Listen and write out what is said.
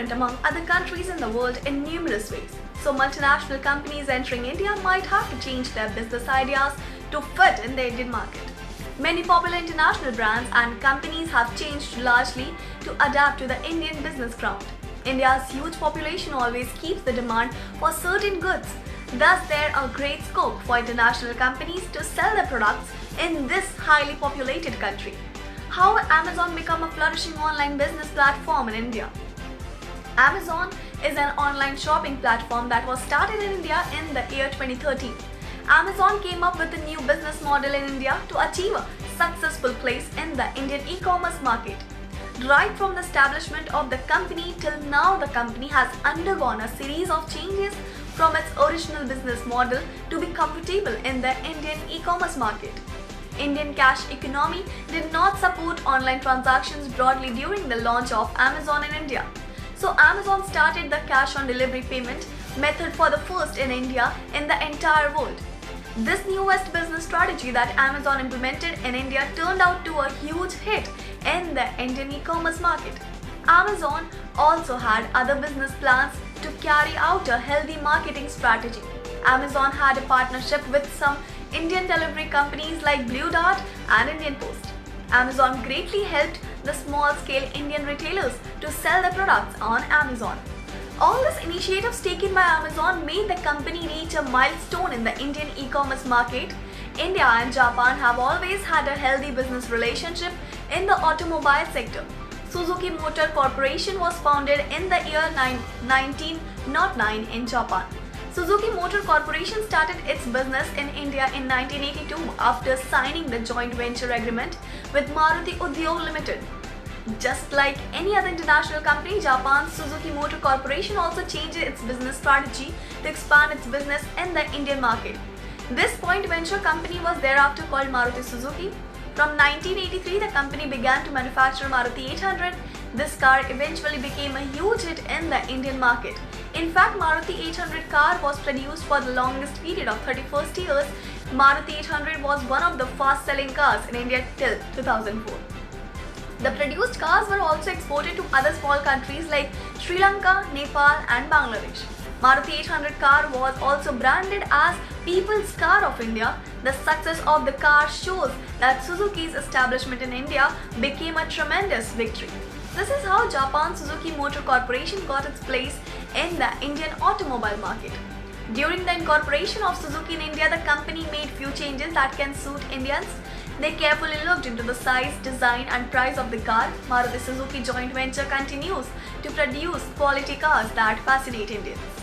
different among other countries in the world in numerous ways. So multinational companies entering India might have to change their business ideas to fit in the Indian market. Many popular international brands and companies have changed largely to adapt to the Indian business crowd. India's huge population always keeps the demand for certain goods. Thus, there are great scope for international companies to sell their products in this highly populated country. How will Amazon become a flourishing online business platform in India? Amazon is an online shopping platform that was started in India in the year 2013. Amazon came up with a new business model in India to achieve a successful place in the Indian e-commerce market. Right from the establishment of the company till now, the company has undergone a series of changes from its original business model to be comfortable in the Indian e-commerce market. Indian cash economy did not support online transactions broadly during the launch of Amazon in India. So Amazon started the cash on delivery payment method for the first in India in the entire world. This newest business strategy that Amazon implemented in India turned out to a huge hit in the Indian e-commerce market. Amazon also had other business plans to carry out a healthy marketing strategy. Amazon had a partnership with some Indian delivery companies like Blue Dart and Indian Post. Amazon greatly helped the small-scale Indian retailers to sell their products on Amazon. All these initiatives taken by Amazon made the company reach a milestone in the Indian e-commerce market. India and Japan have always had a healthy business relationship in the automobile sector. Suzuki Motor Corporation was founded in the year 1909 in Japan. Suzuki Motor Corporation started its business in India in 1982 after signing the joint venture agreement with Maruti Udyog Limited. Just like any other international company, Japan's Suzuki Motor Corporation also changed its business strategy to expand its business in the Indian market. This joint venture company was thereafter called Maruti Suzuki. From 1983, the company began to manufacture Maruti 800. This car eventually became a huge hit in the Indian market. In fact, Maruti 800 car was produced for the longest period of 31 years. Maruti 800 was one of the fast-selling cars in India till 2004. The produced cars were also exported to other small countries like Sri Lanka, Nepal and Bangladesh. Maruti 800 car was also branded as People's Car of India. The success of the car shows that Suzuki's establishment in India became a tremendous victory. This is how Japan's Suzuki Motor Corporation got its place in the Indian automobile market. During the incorporation of Suzuki in India, the company made few changes that can suit Indians. They carefully looked into the size, design and price of the car. Maruti Suzuki joint venture continues to produce quality cars that fascinate Indians.